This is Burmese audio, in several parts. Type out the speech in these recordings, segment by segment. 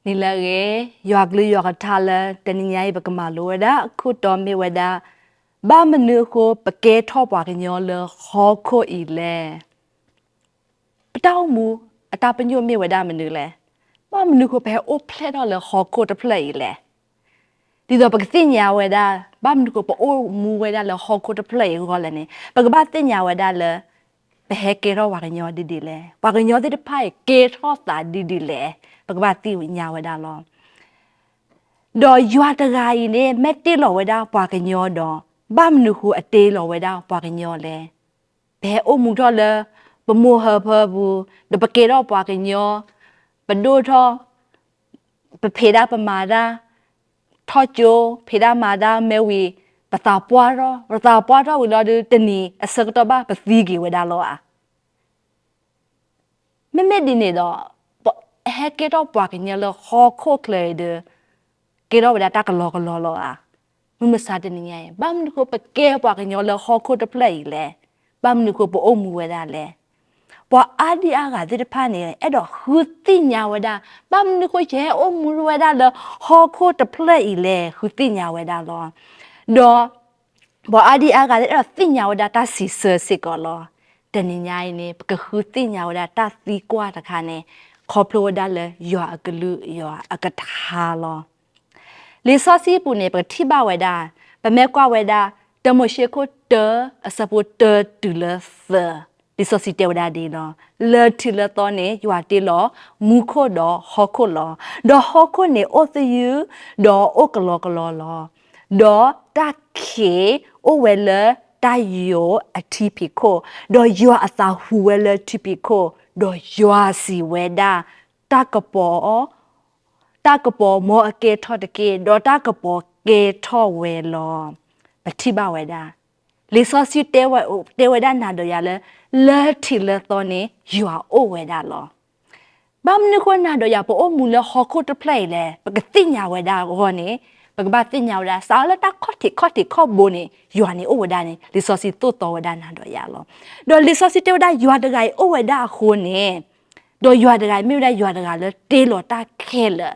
နီလာရေရွာကလေးရွာကထားလဲတနင်္ဂနွေပကမာလိုဝဒခုတော်မေဝဒဘာမနုကိုပကဲထောပွားကညောလခေါ်ခိုဤလဲပတောက်မူအတာပညိုမေဝဒမနုလဲဘာမနုကိုဘဲအိုဖလက်တော့လခေါ်ခိုတဖလက်ဤလဲဒီတော့ပကတိညာဝဒဘာမနုကိုပိုမူဝဒလခေါ်ခိုတဖလက်ဤခေါ်လဲနေပကဘာတိညာဝဒလဲဘဲကေရောဝါကညောဒီလဲဝါကညောဒီတဖိုင်ကေထောတာဒီလဲပကဘာတိညာဝဒလောဒေါ်ရွာတဂါကြီးနေမက်တိလောဝဒါပွားကညောတော့ဘာမနုခုအတေးလောဝဒါပွားကညောလဲဘဲအိုမူတော့လပမိုဟဖဘူးဒပကေတော့ပွားကညောပဒိုထောပဖေဒါပမာဒါထောကျိုဖေဒါမာဒါမဲဝီပတာပွားတော့ဝီလောဒတနီအစကတော့ဘာပသီကြီးဝဒါလောအာမဲဒီနေတော့ဟဲကေတော့ပွားကညောလောခေါ်ခိုကလေဒကေတော့ဝဒတာကလောလောအာမစားတဲ့နေရဘာမနုကိုပကဲပွားကညောလခေါ်ခုတပလက်လေဘာမနုကိုပိုအုံမူဝဒါလေပွာအာဒီအာကတဲ့ဖာနေအဲ့တော့ဟူတိညာဝဒါဘာမနုကိုကျဲအုံမူဝဒါလခေါ်ခုတပလက်လေဟူတိညာဝဒါလောတော့ပွာအာဒီအာကတဲ့တိညာဝဒါတာစီဆစစ်ကောလောတနေညာနေပကဟူတိညာဝဒါတာသီကွာတခါနေခေါ်ဖလိုဝဒါလေယောအကလူယောအကထာလောလေစောစီပူနေပတိဘဝဒပမဲကွာဝဒတမရှိကိုတအစပုတတူလသဒီစောစီတေဝဒဒီလောလေတီလတော့နေရွာတေလောမူခိုတော့ဟောခိုလောဒေါ်ဟောခိုနေအိုသယူဒေါ်အိုကလောကလောလောဒေါ်တခေအိုဝဲလတယိုအတိပိခိုဒေါ်ရွာအသာဟူဝဲလတိပိခိုဒေါ်ရွာစီဝဲဒါတကပေါ်တကပေါ်မောအကေထော့တကေဒေါ်တကပေါ်ကေထော့ဝဲလောပတိဘဝဲဒါလေစောစီတေဝဒနာတော့ရလဲလဲတီလဲတော့နေယူအိုဝဲဒါလောဘာမနခွနာတော့ရပို့မူလဟခုတ်တဖလိုက်လဲပကတိညာဝဲဒါကောနေပကဘာတိညာဝဲဒါစာလတခေါတိခေါဘိုနေယူနေအိုဝဲဒါနေလေစောစီတိုတော်ဝဲဒါနာတော့ရလောဒေါ်လေစောစီတေဝဒယူတကအိုဝဲဒါခိုးနေဒေါ်ယူတကမြို့တဲ့ယူတကလဲတေလောတာခဲလဲ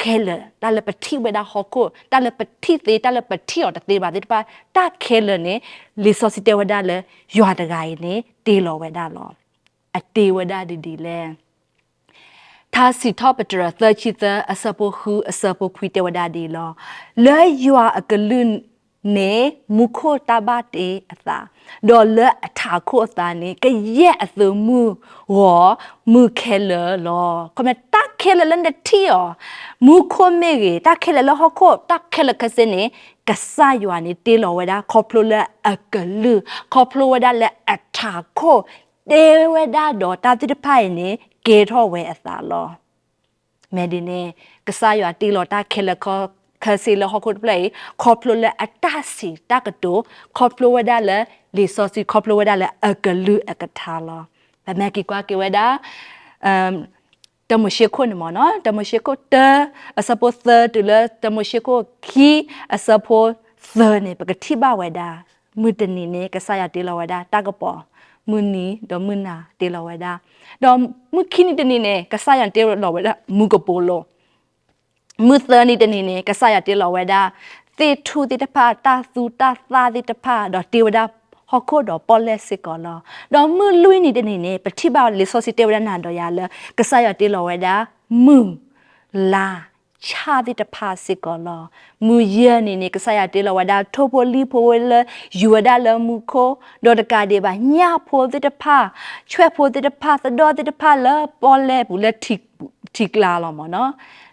ခဲလတာလပတိဝဒါဟခုတာလပတိသေးတာလပတိော်တသေးပါသေးတပါတာခဲလနေလီဆိုစီတေဝဒါလေရွာတကိုင်နေတေလောဝဒါလောအတေဝဒါဒီလေသာစီထောပတရသချီသအစပုခုအစပုခွေတေဝဒါဒီလောလေရွာအကလွန်းနေမုခိုတဘတေအသာဒေါ်လအထာခိုအသာနေကရဲ့အသမှုဝမုခဲလလောကမတခဲလလန်တတီယောမုခိုမေရေတခဲလလဟခိုတခဲလကစနေကဆာယွာနေတေလောဝဒါခေါပလိုလအကလူခေါပလိုဝဒါလအထာခိုတေဝဒါဒေါ်တာတိတဖိုင်နေကေထောဝဲအသာလောမဲဒီနေကဆာယွာတေလောတာခဲလခေါခစီလဟခုတ်ပလေခေါပလိုလအတစီတကတိုခေါပလိုဝဒါလလီဆိုစီခေါပလိုဝဒါလအကလူအကထာလောဗမဲကီကွာကေဝဒါတမရှိခွနမနော်တမရှိခွတအစပိုသတူလတမရှိခွခီအစပိုသနေပကတိဘဝဒါမူတနီနေကဆာယတေလဝဒါတကပေါ်မူနီဒမနာတေလဝဒါဒေါမူခီနီတနီနေကဆာယတေလဝဒါမူကပိုလောမူသနီတနေနေကဆာယတေလောဝဒါသေထူတိတဖာတာသူတာသာတိတဖာတော့တေဝဒါဟခုတော့ပေါ်လက်စစ်ကောလောတော့မူလွိနေတနေနေပတိပါလေဆိုစီတေဝဒါနာတော့ရလကဆာယတေလောဝဒါမူလာချာတိတဖာစစ်ကောလောမူရနေနေကဆာယတေလောဝဒါထိုပိုလီဖိုဝလယူဝဒါလမူခိုတော့တကဒေပါညာဖိုတိတဖာချွဲဖိုတိတဖာသတော်တိတဖာလပေါ်လက်ဘူးလက်ထိကလာလောမနော်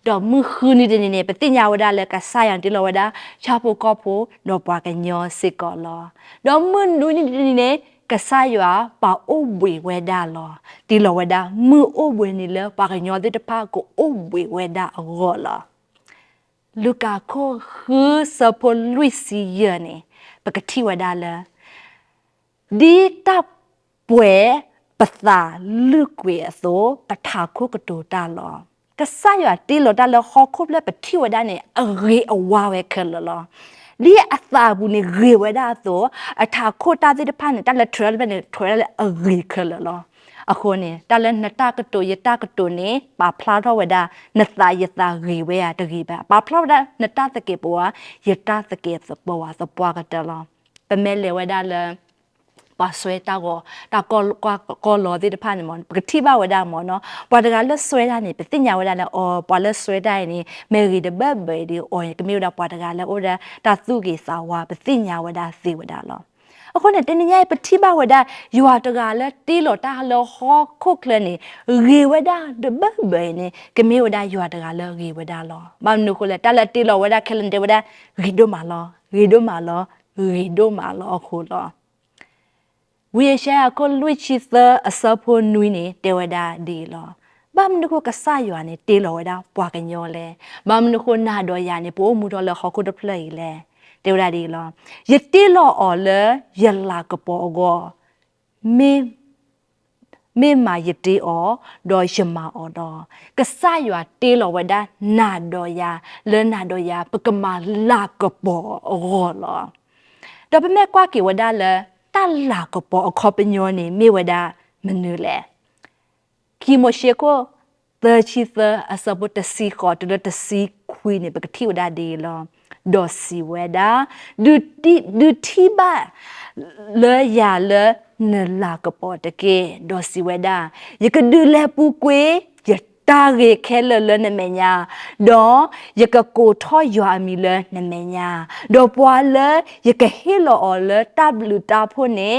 တော့မခုနေနေနေပတိညာဝဒလကဆာယန်တေလဝဒချာဖို့ကောဖို့တော့ပွားကညောစစ်ကောလောတော့မနူနေနေကဆာယွာပါအိုဘွေဝဒလောတေလဝဒမူအိုဘွေနေလပါကညောတဲ့တဖာကိုအိုဘွေဝဒအောလောလူကာခိုခူစပိုလူစီယနေပကတိဝဒလဒီတပ်ပွဲပသာလူကွေအသောပထာခုကတိုတာလောကဆာယတေလောတာလောခေါခုပလက်ပတိဝဒနေအရေအဝါဝဲခလလောဒီအသာဘူးနေရေဝဒသောအထာခိုတာတဲ့ဖာနေတလက်ထရလဘနေထရလအရေခလလော အခုနေတလည်းနတကတူယတကတူနေပါဖလားတော့ဝဒနသယသဂေဝဲတဂေပါပါဖလားဝဒနတတကေပွားယတတကေစပွားစပွားကတလောပမဲလေဝဒလည်း ပါဆွဲတာကောလောဒီတဖာနေမပကတိဘဝဒမောနော်ပွာတကလဆွဲတာနေပတိညာဝဒလည်းအော်ပွာလဆွဲတိုင်းနေမေရီတဘတ်ဘေဒီအော်ကမျိုးတာပွာတကလည်းအိုဒါတာစုကေစာဝပတိညာဝဒစေဝဒလောအခုနဲ့တနင်္ဂနွေပတိဘဝဒယူဟာတကလည်းတီးလို့တာလောဟောခုတ်ကလည်းနေရေဝဒတဘတ်ဘေနေကမျိုးဝဒယူဟာတကလည်းရေဝဒလောဘာနုခလည်းတလည်းတီးလို့ဝဒခလန်တေဝဒရီဒိုမာလောရီဒိုမာလောရီဒိုမာလောအခုလောဝီရှာကိုလူချီသအစဖို့နွီနေတေဝဒဒီလောဘာမနခုကဆာယွာနေတေလောဝဒပွားကညောလဲဘာမနခုနာတော့ယာနေပို့မှုတော့လခခုတဖလေလဲတေဝဒဒီလောယတိလောအော်လဲယလာကပေါ်ကောမေမာယတိအော်ဒေါ်ရှမာအော်တော့ကဆာယွာတေလောဝဒနာတော့ယာလဲနာတော့ယာပကမာလာကပေါ်အော်လောတော့ပမဲကွာကေဝဒလဲတလာကပေါ်အခေါပညောနေမြေဝဒမနူလေခီမိုရှေကိုသချီသအစဘတ်စီခေါ်တတစီခွေးနေပကတိဝဒဒီလောဒေါ်စီဝဒဒူတီဘာလေယာလေနလာကပေါ်တကေဒေါ်စီဝဒယကဒူလေပူကွေယတာရေခဲလလနမညာဒေါ်ယကကိုထောယွာမီလနမညာဒေါ်ပွာလယကဟီလောအလတဘလူတာဖို့နေ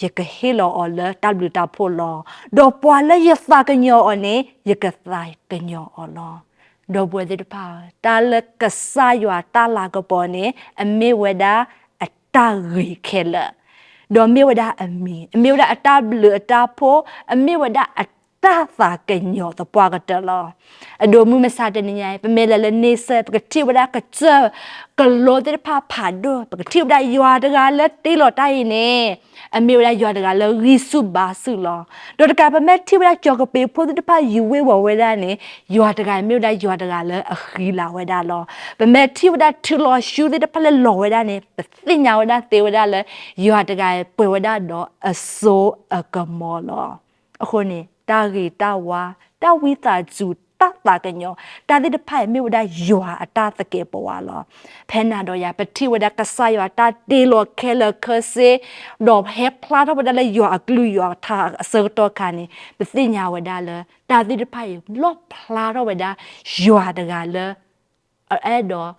ယကဟီလောအလတဘလူတာဖို့လောဒေါ်ပွာလယသကညောအနေယကဆိုင်ကညောအလောဒေါ်ဘွေတဲ့ပါတာလကဆာယွာတာလာကပေါ်နေအမေဝဒအတာရေခဲလဒေါ်မေဝဒအမေဝဒအတာဘလူအတာဖို့အမေဝဒတာသာကညောတပွားကတလောအဒိုမှုမစားတဲ့ညိုင်ပမဲလနေစပကတိဝဒကချကလောတဲ့ဖာဖာဒိုပကတိဝဒယွာတကလက်တေးလောတိုင်းနေအမေဝဒယွာတကလရီစုပါစုလောဒိုတကပမဲတိဝဒကြောကပေဖို့တဲ့ဖာယူဝဲဝဝဲဒနေယွာတကမေဝဒယွာတကလအခီလာဝဲဒါလောပမဲတိဝဒထူလောရှူတဲ့ဖလက်လောဝဲဒါနေပသိညာဝဒတေဝဒလယွာတကပွေဝဒတော့အစိုးအကမောလောအခုနေတာဂီတာဝါတာဝိတာဂျူတာတာကညောတာဒီတဖိုင်မြေဝဒယွာအတာတကေပွာလောဖဲနာတော့ရပတိဝဒကဆာယွာတာတေလောခဲလခစေဒေါ်ဟက်ဖလာတော့ဝဒလေယွာကလူယွာတာအစေတော့ခါနေပသိညာဝဒလတာဒီတဖိုင်လော့ဖလာတော့ဝဒယွာတကလအဲ့တော့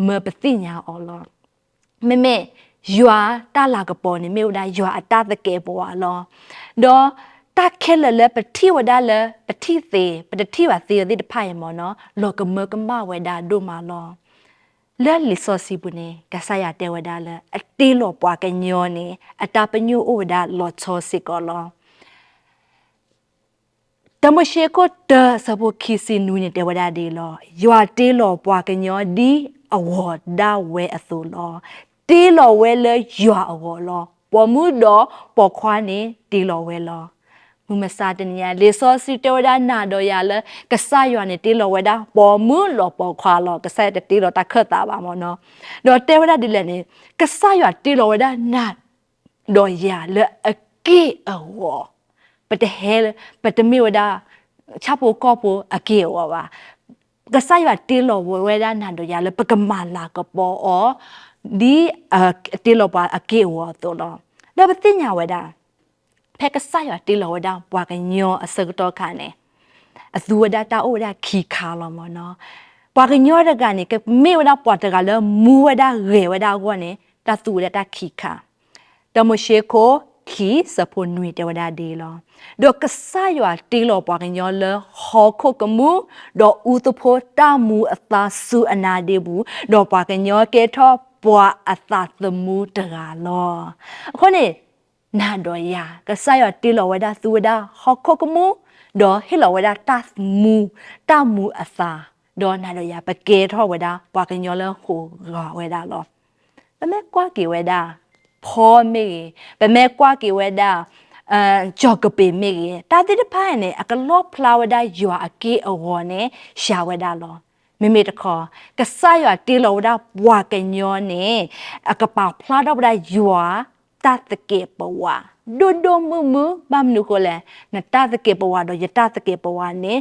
မပသိညာအော်လောမေယွာတာလာကပေါ်နေမြေဝဒယွာအတာတကေပွာလောတော့တာခဲလပတိဝဒလပတိသေးပတိဝသေးတဲ့ဖိုင်မောနော်လောကမကမဝဒဒုမာလောလဲလီဆိုစီဘူးနေကဆာယတဲဝဒလအတေးလောပွားကညောနေအတာပညုဩဝဒလောချောစစ်ကောလောတမရှိကိုတစဘခီစီနူနေတဲဝဒဒီလောယွာတေးလောပွားကညောဒီအဝဒါဝဲအသုလောတေးလောဝဲလေယွာအဝလောပေါ်မှုတော့ပေါ်ခွားနေတေးလောဝဲလောမမစာတနီယာလေစောစီတေဝဒနာတော့ရလကဆာယွာနေတေလောဝဒပေါ်မှုလောပေါ်ခွာလောကဆာတေလောတခတ်တာပါမောနော်တော့တေဝဒဒီလည်းနေကဆာယွာတေလောဝဒနာတော့ရလအကေအဝပတဟဲပတမီဝဒချပိုကောပိုအကေဝပါကဆာယွာတေလောဝဒနာတော့ရလပကမာလာကပေါ်အောဒီတေလောပါအကေဝတော့တော့ပတိညာဝဒဖက်ကဆာရတီလောဒါပွားကညောအစကတော့ခါနေအသူဝဒတာအိုဒါခီခါလောမနော်ပွားကညောရကနေကမေဝဒပွားတကလည်းမူဝဒရေဝဒကောနေတာသူဝဒတာခီခါတမရှိကိုခီစပွန်နွေတဝဒဒီလောဒိုကဆာရတီလောပွားကညောလဟောခုကမူဒေါ်ဦးတဖို့တာမူအသာစုအနာဒီဘူးဒေါ်ပွားကညောကေထောပွားအသာသမူတကလောအခုနေနာတော့ရကဆာရတီလောဝဒသူဝဒဟခုကမူဒေါ်ဟီလောဝဒတာမူတာမူအသာဒေါ်နာတော့ရပကေထောဝဒပွားကညောလဟိုရောဝဒလောပမဲကွာကေဝဒဖောမေပမဲကွာကေဝဒကြောကပေမေတာတိတဖိုင်နေအကလောဖလာဝဒယွာအကေအဝေါ်နေရှာဝဒလောမေမေတခေါ်ကဆာရတီလောဝဒပွားကညောနေအကပါဖလာတော့ဝဒယွာ ta the ke pawa do mu bam nu ko le na ta the ke pawa do ya ta the ke pawa ne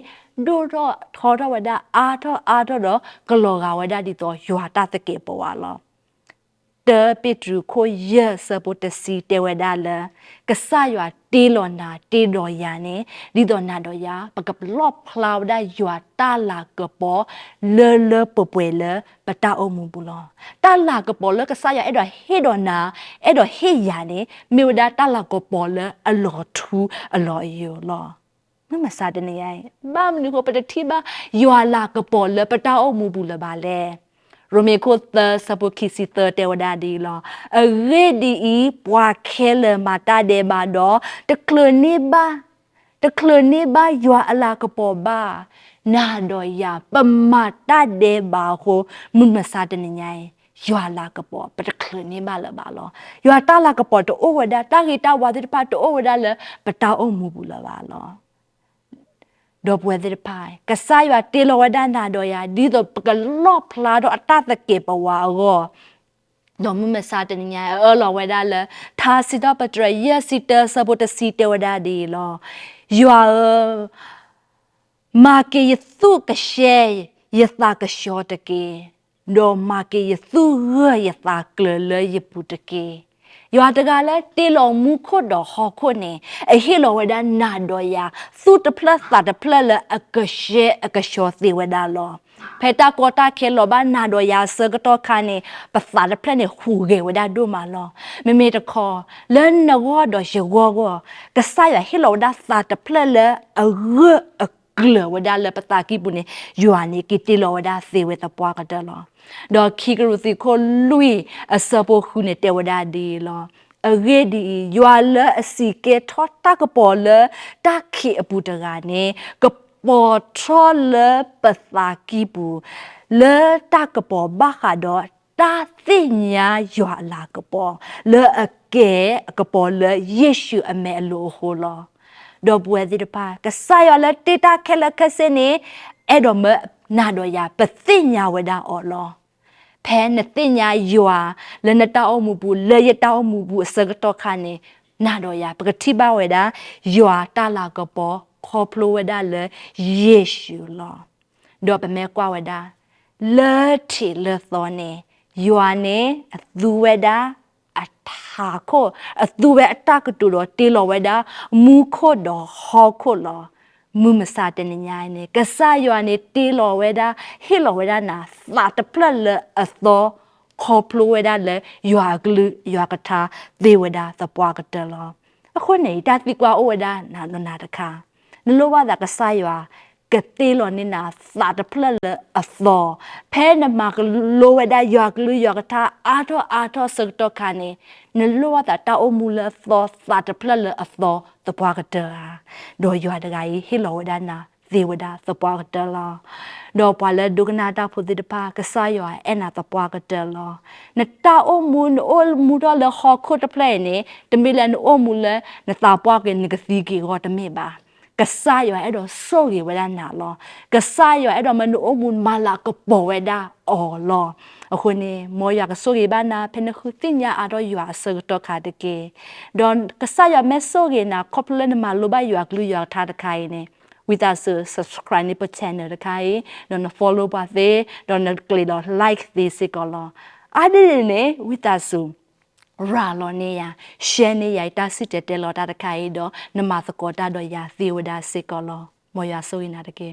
do do tho do wada a tho do klo ga wada di to ywa ta the ke pawa lo the petru ko ye support si te wada le ka sa ywa te lo na te do ya ne di do na do ya pa ka plop cloud da ywa ta la ka po le popwe le pa ta o mu bu lo ta la ka po le ka sa ya e do he do na e do he ya ne me wada ta la ka po le a lo thu a lo yo lo mama sa de ne ya ba mu ko pa ti ba ywa la ka po le pa ta o mu bu le ba leရိုမေကိုသစပုခိစီတတေဝဒဒီလောအရေဒီပွားခဲလမတာဒေဘာဒေါတကလနေဘာယွာအလာကပေါ်ဘာနာဒေါ်ယာပမတာဒေဘာကိုမမစာတနေညိုင်ယွာလာကပေါ်ပတကလနေဘာလဘာလောယွာတာလာကပေါ်တိုဝဒတာဂီတာဝါဒီပါတိုဝဒလပတာအုံမူဘူးလာဘာလောดอกบัวเดือดพายกระซายว่าตีโลวด้านนาดอยาดีตัวปกลอบพลาดอัตตาตะเก็บเอาว่าก็ดอกมือมาซาตันยังหลอวด้านเลยทาสิดาปัตรายสิเตอร์สบุตสีเทวดาดีลอยู่มาเกยสู้กระเชยยตากระชอตะเกดอกมาเกยสู้เหือยตาเกลือเลยยปุตะเกยอดกาลตีลองมุขดอกหอคนเนี่ยไอเฮลวดานาดอยาสู้ตะพลัสตะพลัสละอกเชอกชอสิวดาลอเพตากอตาเคลบ้านนาดอยาเซกตอคาเนี่ยภาษาตะพลัสเนี่ยหูเกวดาดูมาลอไม่ตะคอเล่นนวดอเชวก็กษายเฮลวดาสตะพลัสละเกลือวดาเลยปตากีบุเนี่ยยูอันนี้กิติลวดาเสวตปวากเดลอดอกคีกรุสิคนลุยสะโพคุเนเตวดาดีลอအဂေဒီယွာလအစီကေထောတာကပေါ်လတခိအပူတကနေကပေါ်ထောလပသာကီပူလေတကပေါ်ဘာခါတော့တာသိညာယွာလာကပေါ်လေအကေကပေါ်လေယေရှုအမေလိုဟောလောดอกบัวสิตาก็สายละติตาแคละคเสเนเอดอมนาดอยาปฏิญญาวดาออลอแพนติญญายัวเลนตาอมูบูเลยตาอมูบูสกตอคาเนนาดอยาปกติบาวดายัวตาลากปอคอพลวดาเลเยซูลอดอกเปแม่กว่าวดาเลทิเลซอเนยัวเนดูวดาอัฐาโคดูเวอัตตากตุโดตีโลเวดามูโคดอฮอโคลอมุมซาเตนญายเนกษายอเนตีโลเวดาฮิโลเวดานาสาตพลเลอโตคอพลเวดาเลยากลืยากทาเดเวดาสปวากตลออคนไหนดาติกว่าโอเวดานานนาตะคานโลว่าดากษายอกตีโลนินาสาตพลเลอโตเพนมากโลเวดายากลืยากทาอาทอสกตอคาเนนโลว่าตาโอมูเลโตสาตพลเลอโตตปวากตาโดยยอดไกฮิโลเวดานาเทวดาสปวากตลอดอปาเลดุกนาตาพุติตปากษายอเอนาตปวากตลอนตาโอมูดอเลฮอโคตเพลเนตมิเลนโอมูเลนตาปวากนกสีกีกอตเมบากษายอเอดอโซกีเวดานาลอกษายอเอดอมนุโอมูมาลากปอเวดาออลอအခုနေမောရကဆိုရီဘာနာဖနခုတင်ညာအတော့ယူအစတော့ခါတကေဒွန်ကဆာယမဲဆိုရီနာကောပလန်မာလိုဘယူကလူရထားတခိုင်နေ with us subscribe နေပ channel တခိုင်တော့ follow ပါသေးတော့ click တော့ like သေးစကောလောအဲ့ဒီနေ with us ရာလောနေရ share နေရတာစစ်တဲ့လောတာတခိုင်တော့နမသကောတာတော့ရသေဝဒစကောလောမောရဆိုရင်နာတကေ